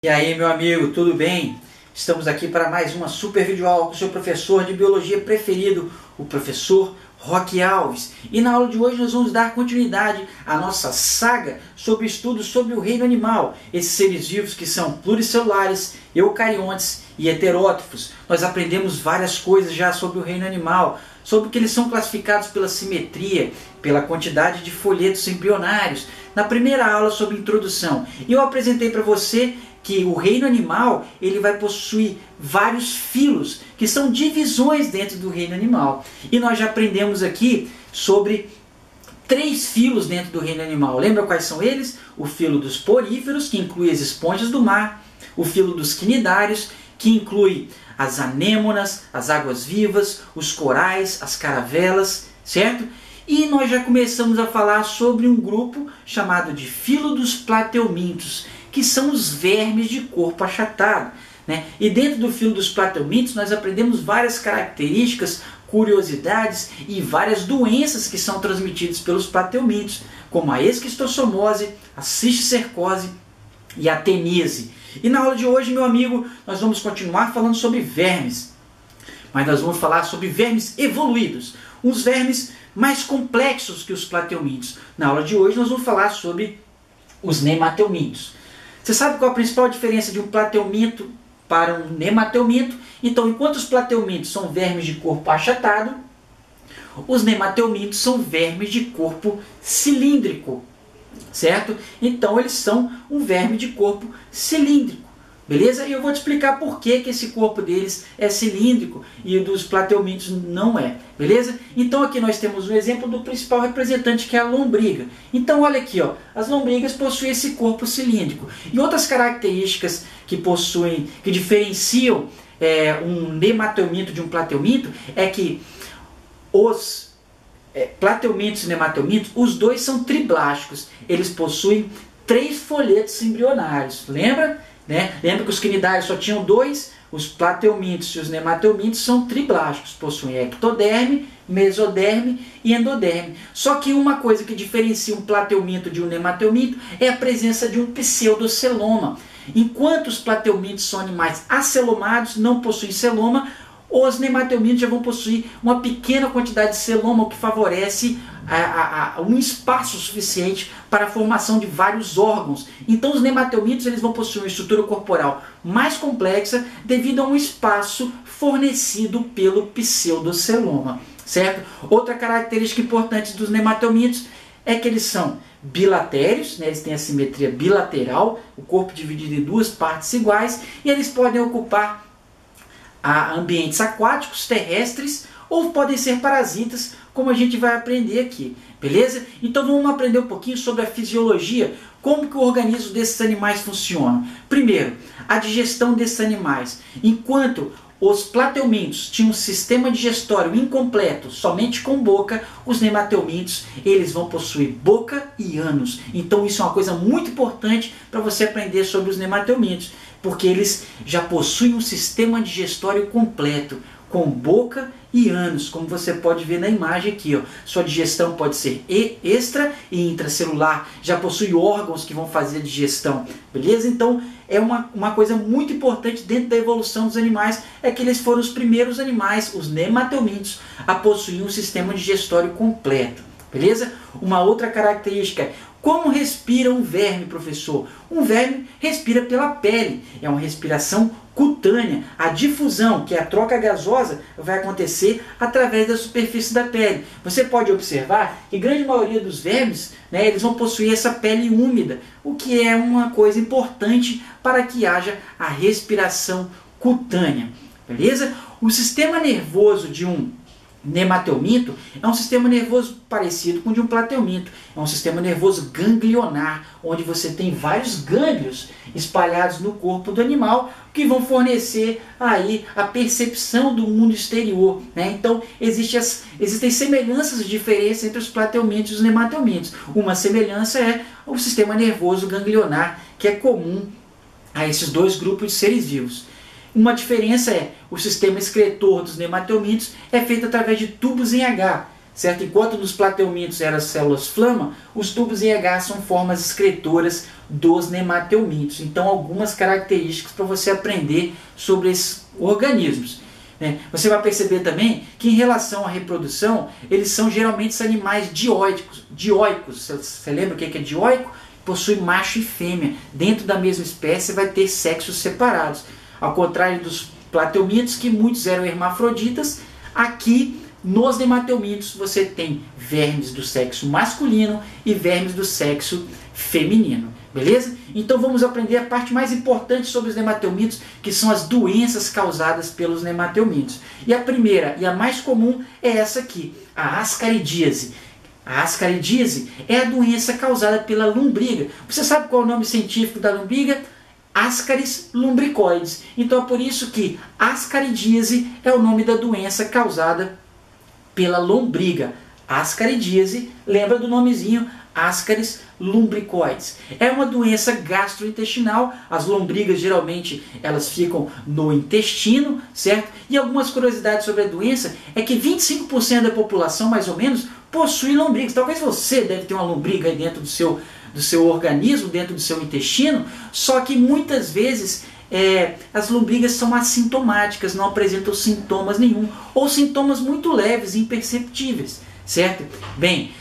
E aí, meu amigo, tudo bem? Estamos aqui para mais uma super videoaula com o seu professor de biologia preferido, o professor Roque Alves. E na aula de hoje nós vamos dar continuidade à nossa saga sobre estudos sobre o reino animal, esses seres vivos que são pluricelulares, eucariontes e heterótrofos. Nós aprendemos várias coisas já sobre o reino animal, sobre que eles são classificados pela simetria, pela quantidade de folhetos embrionários, na primeira aula sobre introdução. E eu apresentei para você que o reino animal ele vai possuir vários filos, que são divisões dentro do reino animal. E nós já aprendemos aqui sobre 3 filos dentro do reino animal. Lembra quais são eles? O filo dos poríferos, que inclui as esponjas do mar. O filo dos quinidários, que inclui as anêmonas, as águas-vivas, os corais, as caravelas, certo? E nós já começamos a falar sobre um grupo chamado de filo dos plateumintos, que são os vermes de corpo achatado, né? E dentro do filo dos plateumintos nós aprendemos várias características, curiosidades e várias doenças que são transmitidas pelos plateumintos, como a esquistossomose, a cisticercose e a teníase. E na aula de hoje, meu amigo, nós vamos continuar falando sobre vermes, mas nós vamos falar sobre vermes evoluídos, uns vermes mais complexos que os plateumintos. Na aula de hoje nós vamos falar sobre os nemateumintos. Você sabe qual a principal diferença de um plateuminto para um nemateuminto? Então, enquanto os plateumintos são vermes de corpo achatado, os nemateumintos são vermes de corpo cilíndrico, certo? Então, eles são um verme de corpo cilíndrico, beleza? E eu vou te explicar por que esse corpo deles é cilíndrico e o dos plateumintos não é, beleza? Então aqui nós temos um exemplo do principal representante, que é a lombriga. Então olha aqui, ó, as lombrigas possuem esse corpo cilíndrico. E outras características que possuem, que diferenciam um nemateuminto de um plateuminto, é que os plateumintos e nemateumintos, os dois são triblásticos. Eles possuem 3 folhetos embrionários, lembra? Lembra que os quinidários só tinham 2, os plateumintos e os nemateumintos são triblásticos, possuem ectoderme, mesoderme e endoderme. Só que uma coisa que diferencia um plateuminto de um nemateuminto é a presença de um pseudoceloma. Enquanto os plateumintos são animais acelomados, não possuem celoma, os nemateumintos já vão possuir uma pequena quantidade de celoma, o que favorece um espaço suficiente para a formação de vários órgãos. Então os nemateumintos eles vão possuir uma estrutura corporal mais complexa devido a um espaço fornecido pelo pseudoceloma, certo? Outra característica importante dos nemateumintos é que eles são bilatérios, né? Eles têm a simetria bilateral, o corpo dividido em 2 partes iguais, e eles podem ocupar ambientes aquáticos, terrestres, ou podem ser parasitas, como a gente vai aprender aqui, beleza? Então vamos aprender um pouquinho sobre a fisiologia, como que o organismo desses animais funciona. Primeiro, a digestão desses animais. Enquanto os plateumintos tinham um sistema digestório incompleto, somente com boca, os nemateumintos eles vão possuir boca e ânus. Então isso é uma coisa muito importante para você aprender sobre os nemateumintos, porque eles já possuem um sistema digestório completo, com boca e ânus, como você pode ver na imagem aqui, ó. Sua digestão pode ser extra e intracelular, já possui órgãos que vão fazer a digestão, beleza? Então é uma coisa muito importante dentro da evolução dos animais, é que eles foram os primeiros animais, os nemateumintos, a possuir um sistema digestório completo, beleza? Uma outra característica é: como respira um verme, professor? Um verme respira pela pele, é uma respiração cutânea. A difusão, que é a troca gasosa, vai acontecer através da superfície da pele. Você pode observar que a grande maioria dos vermes, eles vão possuir essa pele úmida, o que é uma coisa importante para que haja a respiração cutânea, beleza? O sistema nervoso de um nemateuminto é um sistema nervoso parecido com o de um plateuminto. É um sistema nervoso ganglionar, onde você tem vários gânglios espalhados no corpo do animal, que vão fornecer aí a percepção do mundo exterior, né? Então existem semelhanças e diferenças entre os plateumintos e os nemateumintos. Uma semelhança é o sistema nervoso ganglionar, que é comum a esses 2 grupos de seres vivos. Uma diferença é o sistema excretor dos nemateumintos é feito através de tubos em H. certo? Enquanto nos plateumintos eram as células flama, os tubos IH são formas excretoras dos nemateumintos. Então, algumas características para você aprender sobre esses organismos. Você vai perceber também que em relação à reprodução, eles são geralmente animais dioicos. Você lembra o que é dioico? Possui macho e fêmea. Dentro da mesma espécie vai ter sexos separados. Ao contrário dos plateumintos, que muitos eram hermafroditas, aqui nos nemateumintos você tem vermes do sexo masculino e vermes do sexo feminino. Beleza? Então vamos aprender a parte mais importante sobre os nemateumintos, que são as doenças causadas pelos nemateumintos. E a primeira e a mais comum é essa aqui, a ascaridíase. A ascaridíase é a doença causada pela lombriga. Você sabe qual é o nome científico da lombriga? Ascaris lumbricoides. Então é por isso que ascaridíase é o nome da doença causada pela lombriga. Ascaridíase, lembra do nomezinho, Ascaris lumbricoides. É uma doença gastrointestinal. As lombrigas geralmente elas ficam no intestino, certo? E algumas curiosidades sobre a doença é que 25% da população, mais ou menos, possui lombrigas. Talvez você deve ter uma lombriga aí dentro do seu organismo, dentro do seu intestino, só que muitas vezes as lombrigas são assintomáticas, não apresentam sintomas nenhum, ou sintomas muito leves, imperceptíveis, certo? Bem,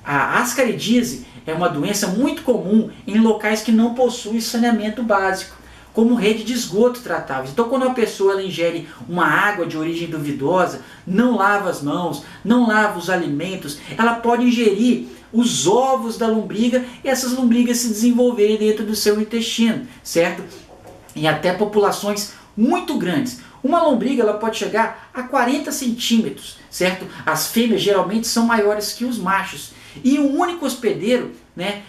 a ascaridíase é uma doença muito comum em locais que não possuem saneamento básico, como rede de esgoto tratável. Então, quando uma pessoa ela ingere uma água de origem duvidosa, não lava as mãos, não lava os alimentos, ela pode ingerir os ovos da lombriga e essas lombrigas se desenvolverem dentro do seu intestino, certo? Em até populações muito grandes. Uma lombriga ela pode chegar a 40 centímetros, certo? As fêmeas geralmente são maiores que os machos. E um único hospedeiro,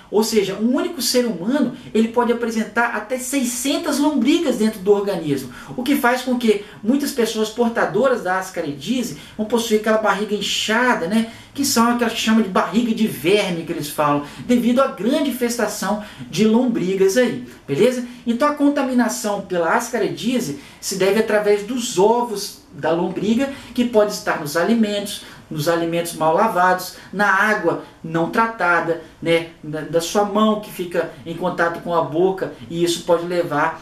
ou seja, um único ser humano, ele pode apresentar até 600 lombrigas dentro do organismo, o que faz com que muitas pessoas portadoras da ascaridíase vão possuir aquela barriga inchada, que são aquelas que chamam de barriga de verme, que eles falam, devido à grande infestação de lombrigas aí, beleza? Então a contaminação pela ascaridíase se deve através dos ovos da lombriga, que pode estar nos alimentos mal lavados, na água não tratada, da sua mão que fica em contato com a boca, e isso pode levar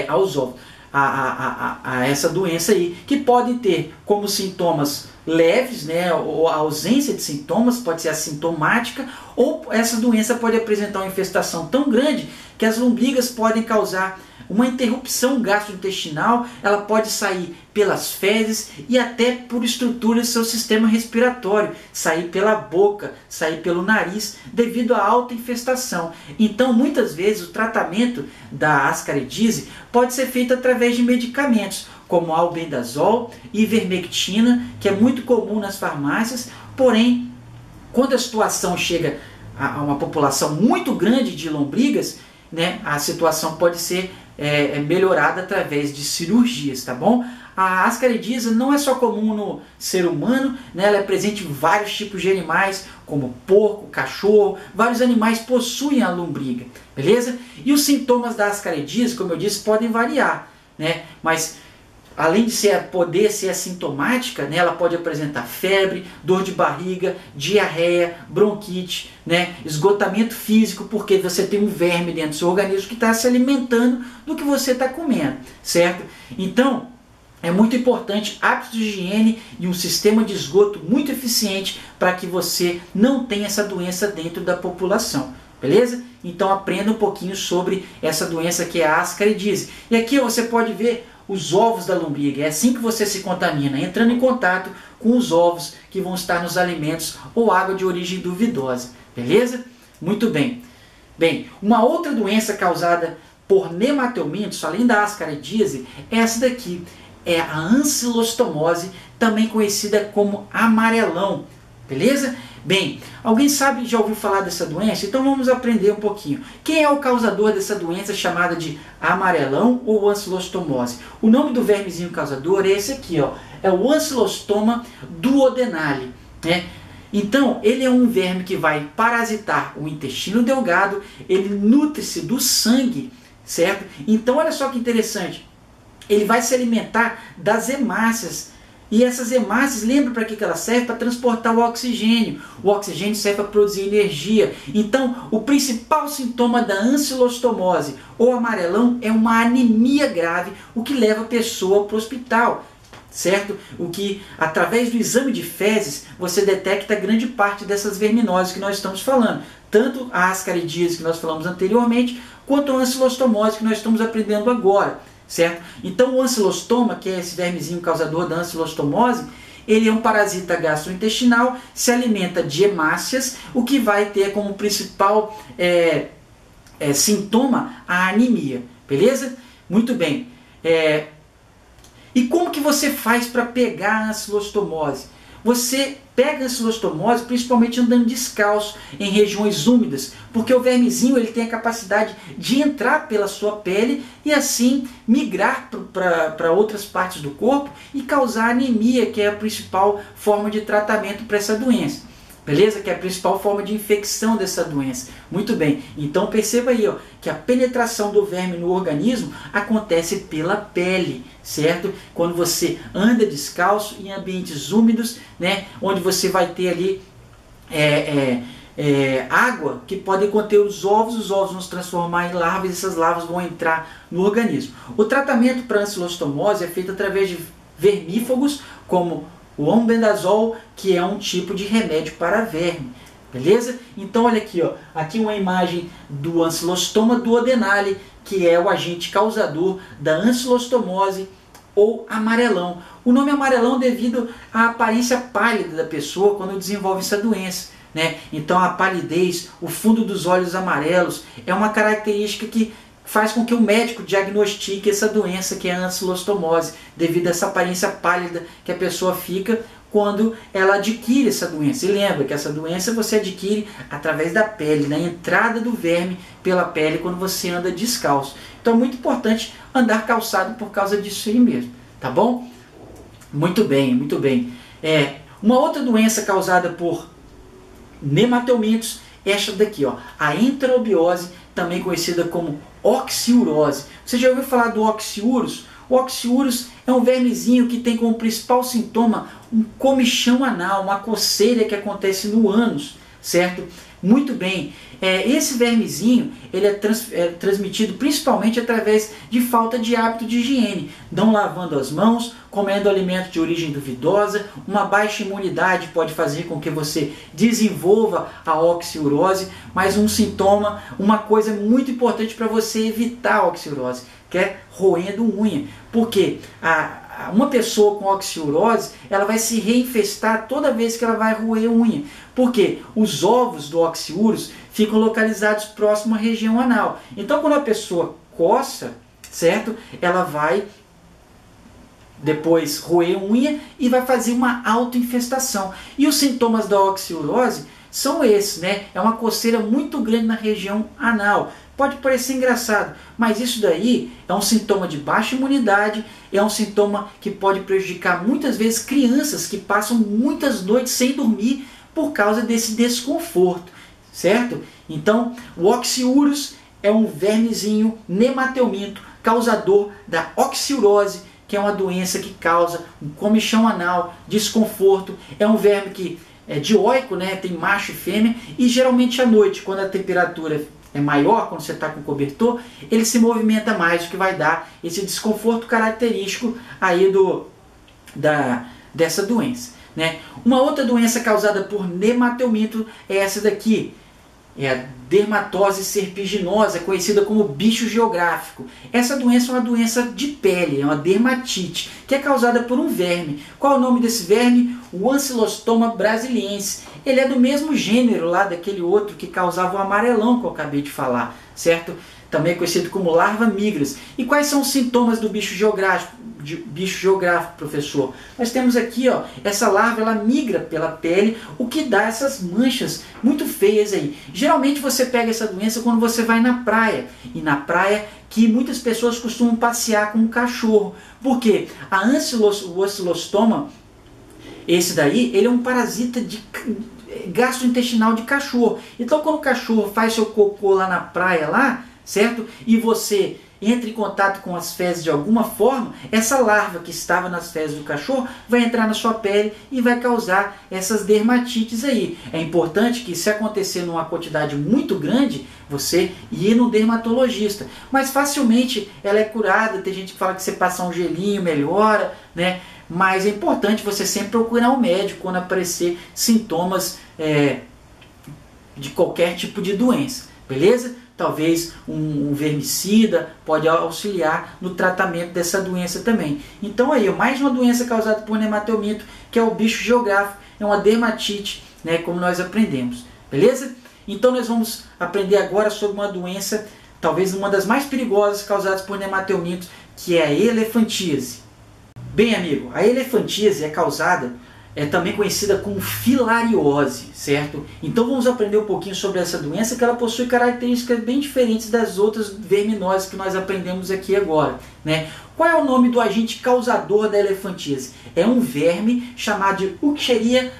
aos ovos, a essa doença aí, que pode ter como sintomas leves, ou a ausência de sintomas, pode ser assintomática, ou essa doença pode apresentar uma infestação tão grande que as lombrigas podem causar uma interrupção gastrointestinal, ela pode sair pelas fezes e até por estruturas do seu sistema respiratório, sair pela boca, sair pelo nariz, devido à alta infestação. Então, muitas vezes, o tratamento da ascaridíase pode ser feito através de medicamentos, como albendazol e ivermectina, que é muito comum nas farmácias, porém, quando a situação chega a uma população muito grande de lombrigas, a situação pode ser melhorada através de cirurgias, tá bom? A ascaridíase não é só comum no ser humano, ela é presente em vários tipos de animais, como porco, cachorro, vários animais possuem a lombriga, beleza? E os sintomas da ascaridíase, como eu disse, podem variar, mas além de poder ser assintomática, ela pode apresentar febre, dor de barriga, diarreia, bronquite, esgotamento físico, porque você tem um verme dentro do seu organismo que está se alimentando do que você está comendo, certo? Então, é muito importante hábitos de higiene e um sistema de esgoto muito eficiente para que você não tenha essa doença dentro da população, beleza? Então aprenda um pouquinho sobre essa doença que é a ascaridíase. E aqui você pode ver os ovos da lombriga. É assim que você se contamina, entrando em contato com os ovos que vão estar nos alimentos ou água de origem duvidosa, beleza? Muito bem. Bem, uma outra doença causada por nemateumintos, além da ascaridíase, é essa daqui, é a ancilostomose, também conhecida como amarelão, beleza? Bem, alguém sabe, já ouviu falar dessa doença? Então vamos aprender um pouquinho. Quem é o causador dessa doença chamada de amarelão ou ancilostomose? O nome do vermezinho causador é esse aqui, ó, é o Ancylostoma duodenale, Então, ele é um verme que vai parasitar o intestino delgado, ele nutre-se do sangue, certo? Então, olha só que interessante, ele vai se alimentar das hemácias E essas hemácias, lembra para que ela serve? Para transportar o oxigênio. O oxigênio serve para produzir energia. Então, o principal sintoma da ancilostomose ou amarelão é uma anemia grave, o que leva a pessoa para o hospital. Certo? O que, através do exame de fezes, você detecta grande parte dessas verminoses que nós estamos falando. Tanto a ascaridíase que nós falamos anteriormente, quanto a ancilostomose que nós estamos aprendendo agora. Certo? Então o ancilostoma, que é esse vermezinho causador da ancilostomose, ele é um parasita gastrointestinal, se alimenta de hemácias, o que vai ter como principal sintoma a anemia. Beleza? Muito bem. E como que você faz para pegar a ancilostomose? Você pega a ancilostomose principalmente andando descalço em regiões úmidas, porque o vermezinho ele tem a capacidade de entrar pela sua pele e assim migrar para outras partes do corpo e causar anemia, que é a principal forma de tratamento para essa doença. Beleza? Que é a principal forma de infecção dessa doença. Muito bem. Então perceba aí, ó, que a penetração do verme no organismo acontece pela pele, certo? Quando você anda descalço em ambientes úmidos, né, onde você vai ter ali água que pode conter os ovos vão se transformar em larvas e essas larvas vão entrar no organismo. O tratamento para ancilostomose é feito através de vermífugos, como o albendazol, que é um tipo de remédio para verme. Beleza? Então olha aqui, ó, aqui uma imagem do ancilostoma duodenale, que é o agente causador da ancilostomose ou amarelão. O nome amarelão devido à aparência pálida da pessoa quando desenvolve essa doença, né? Então a palidez, o fundo dos olhos amarelos, é uma característica que faz com que o médico diagnostique essa doença, que é a ancilostomose, devido a essa aparência pálida que a pessoa fica quando ela adquire essa doença. E lembra que essa doença você adquire através da pele, na entrada do verme pela pele quando você anda descalço. Então é muito importante andar calçado por causa disso aí mesmo, tá bom? Muito bem, muito bem. Uma outra doença causada por nematelmintos é esta daqui, ó, a enterobiose, também conhecida como oxiurose. Você já ouviu falar do oxiurus? O oxiurus é um vermezinho que tem como principal sintoma um comichão anal, uma coceira que acontece no ânus, certo? Muito bem. Esse vermezinho ele é transmitido principalmente através de falta de hábito de higiene, não lavando as mãos, comendo alimentos de origem duvidosa. Uma baixa imunidade pode fazer com que você desenvolva a oxiurose, mas um sintoma, uma coisa muito importante para você evitar a oxiurose, que é roendo unha. Porque uma pessoa com oxiurose, ela vai se reinfestar toda vez que ela vai roer unha. Porque os ovos do oxiurus ficam localizados próximo à região anal. Então quando a pessoa coça, certo? Ela vai depois roer unha e vai fazer uma autoinfestação. E os sintomas da oxiurose são esses, né? É uma coceira muito grande na região anal. Pode parecer engraçado, mas isso daí é um sintoma de baixa imunidade, é um sintoma que pode prejudicar muitas vezes crianças que passam muitas noites sem dormir por causa desse desconforto, certo? Então, o oxiurus é um vermezinho nematelminto causador da oxiurose, que é uma doença que causa um comichão anal, desconforto. É um verme que é dioico, né? Tem macho e fêmea, e geralmente à noite, quando a temperatura é maior, quando você está com cobertor, ele se movimenta mais, o que vai dar esse desconforto característico aí dessa doença, né? Uma outra doença causada por nematelminto é essa daqui, é a dermatose serpiginosa, conhecida como bicho geográfico. Essa doença é uma doença de pele, é uma dermatite, que é causada por um verme. Qual é o nome desse verme? O Ancylostoma brasiliense. Ele é do mesmo gênero lá daquele outro que causava o amarelão que eu acabei de falar, certo? Também conhecido como larva migras. E quais são os sintomas do bicho geográfico, professor? Nós temos aqui, ó, essa larva, ela migra pela pele, o que dá essas manchas muito feias aí. Geralmente você pega essa doença quando você vai na praia. E na praia que muitas pessoas costumam passear com um cachorro. Por quê? O ancylostoma, esse daí, ele é um parasita gastrointestinal de cachorro. Então quando o cachorro faz seu cocô lá na praia, lá, certo? E você entra em contato com as fezes de alguma forma, essa larva que estava nas fezes do cachorro vai entrar na sua pele e vai causar essas dermatites aí. É importante que, se acontecer numa quantidade muito grande, você ir no dermatologista. Mas facilmente ela é curada, tem gente que fala que você passar um gelinho melhora, né? Mas é importante você sempre procurar um médico quando aparecer sintomas de qualquer tipo de doença, beleza? Talvez um vermicida pode auxiliar no tratamento dessa doença também. Então aí, mais uma doença causada por nemateomito, que é o bicho geográfico, é uma dermatite, né, como nós aprendemos, beleza? Então nós vamos aprender agora sobre uma doença, talvez uma das mais perigosas causadas por nemateomitos, que é a elefantíase. Bem, amigo, a elefantíase é também conhecida como filariose, certo? Então vamos aprender um pouquinho sobre essa doença, que ela possui características bem diferentes das outras verminoses que nós aprendemos aqui agora, né? Qual é o nome do agente causador da elefantíase? É um verme chamado de Wuchereria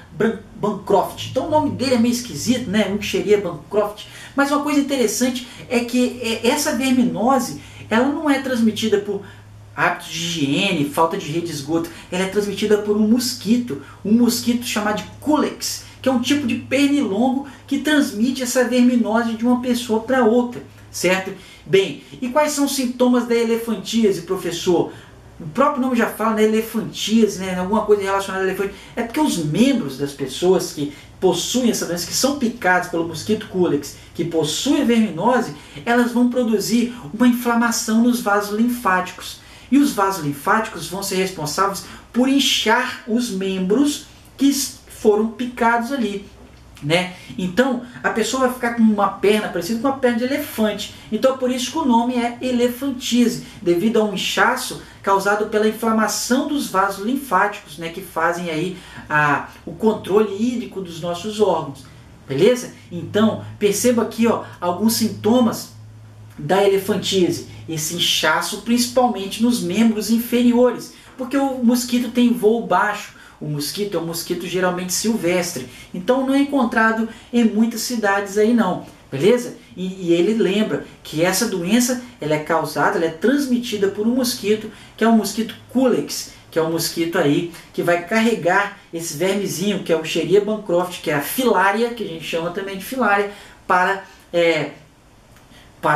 bancrofti. Então o nome dele é meio esquisito, né? Wuchereria bancrofti. Mas uma coisa interessante é que essa verminose, ela não é transmitida por hábitos de higiene, falta de rede de esgoto, ela é transmitida por um mosquito chamado de Culex, que é um tipo de pernilongo que transmite essa verminose de uma pessoa para outra, certo? Bem, e quais são os sintomas da elefantíase, professor? O próprio nome já fala, né? Elefantíase, né? Alguma coisa relacionada a elefante. É porque os membros das pessoas que possuem essa doença, que são picados pelo mosquito Culex, que possuem verminose, elas vão produzir uma inflamação nos vasos linfáticos. E os vasos linfáticos vão ser responsáveis por inchar os membros que foram picados ali, né? Então a pessoa vai ficar com uma perna parecida com uma perna de elefante. Então é por isso que o nome é elefantíase, devido a um inchaço causado pela inflamação dos vasos linfáticos, né, que fazem aí o controle hídrico dos nossos órgãos, beleza? Então perceba aqui, ó, alguns sintomas da elefantíase. Esse inchaço principalmente nos membros inferiores, porque o mosquito tem voo baixo. O mosquito é um mosquito geralmente silvestre, então não é encontrado em muitas cidades aí não, beleza? E ele lembra que essa doença ela é transmitida por um mosquito, que é o mosquito Culex, que é um mosquito aí que vai carregar esse vermezinho, que é o Wuchereria bancrofti, que é a filária, que a gente chama também de filária, para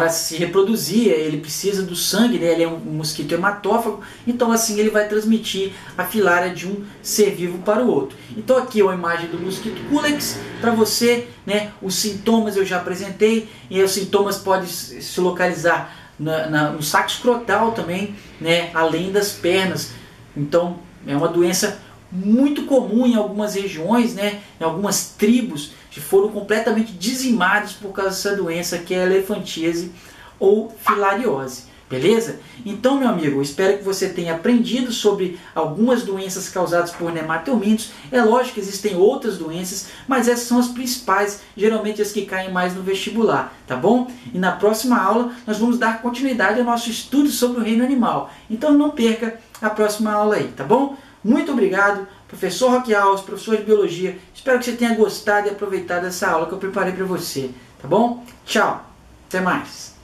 se reproduzir. Ele precisa do sangue, né? Ele é um mosquito hematófago, então assim ele vai transmitir a filária de um ser vivo para o outro. Então aqui é uma imagem do mosquito Culex para você, né? Os sintomas eu já apresentei, e os sintomas podem se localizar no saco escrotal também, né? Além das pernas. Então é uma doença muito comum em algumas regiões, né? Em algumas tribos que foram completamente dizimadas por causa dessa doença, que é a elefantíase ou filariose, beleza? Então, meu amigo, eu espero que você tenha aprendido sobre algumas doenças causadas por nemateomitos. É lógico que existem outras doenças, mas essas são as principais, geralmente as que caem mais no vestibular, tá bom? E na próxima aula nós vamos dar continuidade ao nosso estudo sobre o reino animal. Então não perca a próxima aula aí, tá bom? Muito obrigado, professor Roque Alves, professor de Biologia. Espero que você tenha gostado e aproveitado essa aula que eu preparei para você, tá bom? Tchau, até mais.